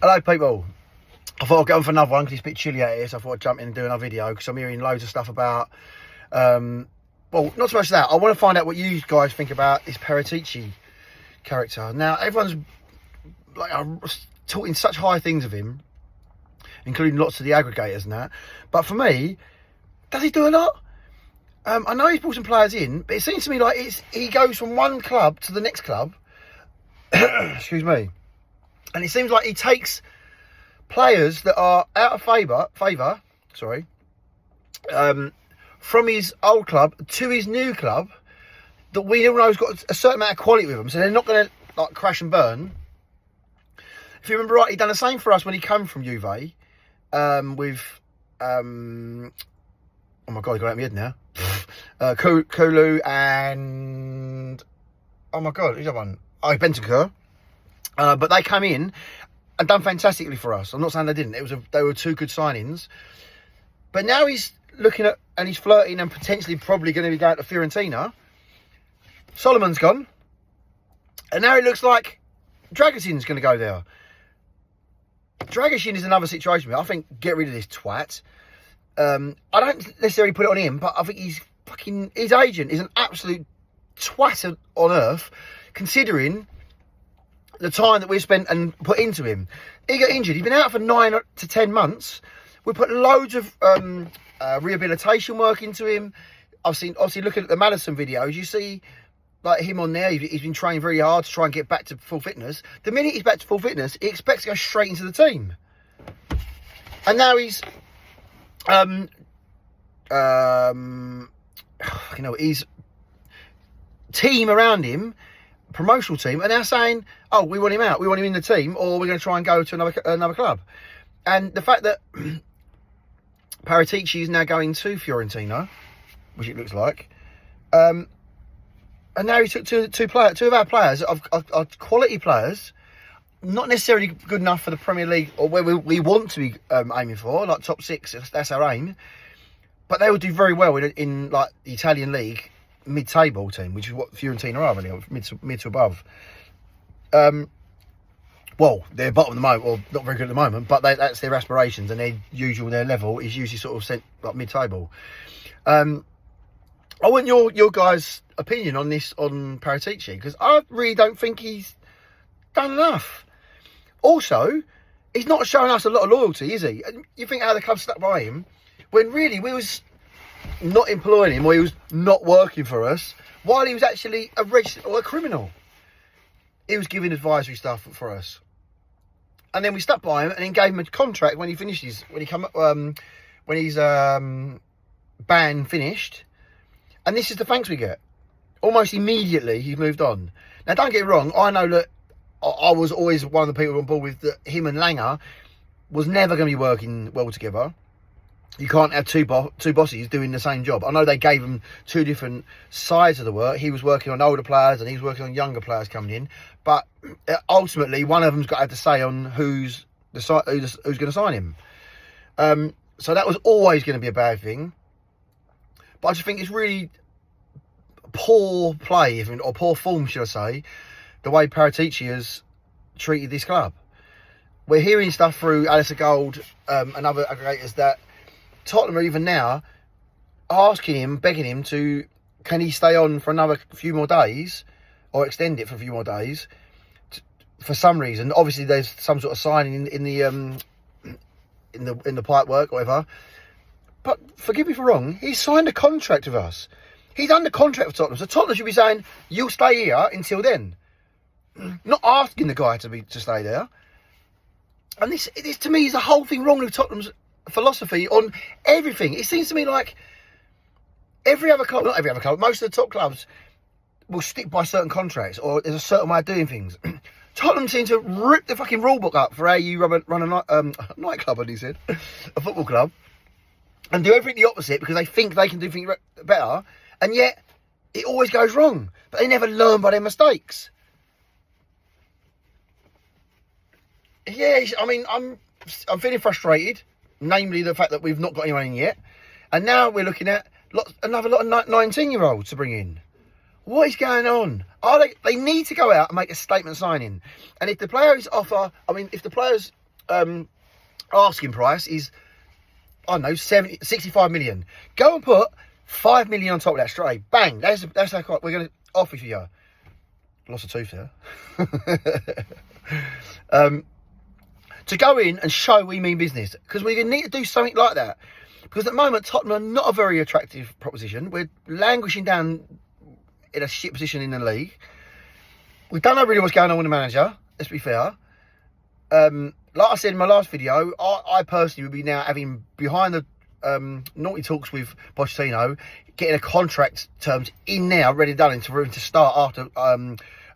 Hello, people. I thought I'd go on for another one because it's a bit chilly out here, so I thought I'd jump in and do another video because I'm hearing loads of stuff about, well, not so much that. I want to find out what you guys think about this Paratici character. Now, everyone's like talking such high things of him, including lots of the aggregators and that. But for me, does he do a lot? I know he's brought some players in, but it seems to me like he goes from one club to the next club. Excuse me. And it seems like he takes players that are out of favour, from his old club to his new club that we all know has got a certain amount of quality with them, so they're not going to like crash and burn. If you remember right, he done the same for us when he came from Juve with oh my god, I got it out of my head now. Kulu and oh my god, who's that one? Oh, Bentancur. But they come in and done fantastically for us. I'm not saying they didn't. They were two good signings. But now he's looking at and he's flirting and potentially probably going to be going to Fiorentina. Solomon's gone, and now it looks like Dragusin's going to go there. Dragusin is another situation. I think get rid of this twat. I don't necessarily put it on him, but I think his agent is an absolute twat on earth, considering the time that we spent and put into him. He got injured. He's been out for 9 to 10 months. We put loads of rehabilitation work into him. Obviously, looking at the Madison videos, you see like him on there. He's been training very hard to try and get back to full fitness. The minute he's back to full fitness, he expects to go straight into the team. And now he's, his team around him, promotional team, are now saying, oh, we want him out, we want him in the team, or we're going to try and go to another club. And the fact that Paratici is now going to Fiorentina, which it looks like, and now he took two of our players, are quality players, not necessarily good enough for the Premier League or where we want to be aiming for, like top 6, that's our aim, but they will do very well in like the Italian league mid-table team, which is what Fiorentina are really, mid to above. Well, they're bottom at the moment, or not very good at the moment, but that's their aspirations, and their level is usually sort of sent like mid-table. I want your guys' opinion on this, on Paratici, because I really don't think he's done enough. Also, he's not showing us a lot of loyalty, is he? You think how the club stuck by him, when really we was not employing him, or he was not working for us, while he was actually a registered or a criminal. He was giving advisory stuff for us, and then we stuck by him and then gave him a contract when he finished when his ban finished, and this is the thanks we get. Almost immediately he's moved on. Now don't get me wrong, I know that I was always one of the people on board with that him and Langer was never going to be working well together. You can't have two bosses doing the same job. I know they gave him two different sides of the work. He was working on older players and he was working on younger players coming in. But ultimately, one of them's got to have to say on who's going to sign him. So that was always going to be a bad thing. But I just think it's really poor play, or poor form, should I say, the way Paratici has treated this club. We're hearing stuff through Alistair Gold and other aggregators that Tottenham are even now asking him, begging him can he stay on for another few more days, or extend it for a few more days, for some reason. Obviously, there's some sort of signing in the pipe work, or whatever. But forgive me if I'm wrong, he signed a contract with us. He's under contract with Tottenham, so Tottenham should be saying, "You'll stay here until then," not asking the guy to stay there. And this to me is the whole thing wrong with Tottenham's philosophy on everything. It seems to me like not every other club, most of the top clubs will stick by certain contracts, or there's a certain way of doing things. Tottenham seem to rip the fucking rule book up for how you run a nightclub, as he said, a football club, and do everything the opposite because they think they can do things better, and yet it always goes wrong. But they never learn by their mistakes. Yeah, I mean, I'm feeling frustrated. Namely, the fact that we've not got anyone in yet. And now we're looking at another lot of 19-year-olds to bring in. What is going on? They need to go out and make a statement signing. And if the players asking price is, I don't know, 65 million. Go and put 5 million on top of that straight. Bang. That's how we're going to offer for you. Lost a tooth there. To go in and show we mean business, because we need to do something like that. Because at the moment, Tottenham are not a very attractive proposition. We're languishing down in a shit position in the league. We don't know really what's going on with the manager, let's be fair. Like I said in my last video, I personally would be now having behind the naughty talks with Pochettino, getting a contract terms in now, ready done, for him to start after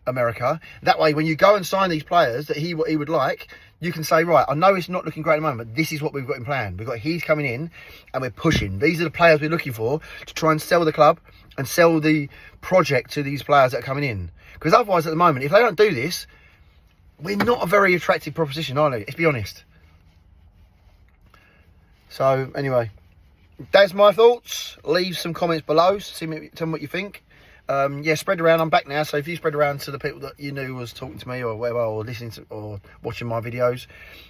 America. That way, when you go and sign these players that he would like, you can say, right, I know it's not looking great at the moment, but this is what we've got in plan. He's coming in and we're pushing. These are the players we're looking for to try and sell the club and sell the project to these players that are coming in. Because otherwise, at the moment, if they don't do this, we're not a very attractive proposition, are we? Let's be honest. So, anyway, that's my thoughts. Leave some comments below. Tell me what you think. Yeah, spread around. I'm back now, so if you spread around to the people that you knew was talking to me or whatever, or listening to or watching my videos,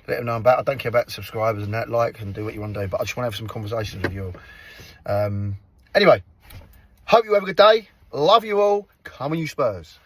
let them know I'm back. I don't care about subscribers and that, like, and do what you want to do, but I just want to have some conversations with you all. Anyway, hope you have a good day. Love you all. Come on, you Spurs.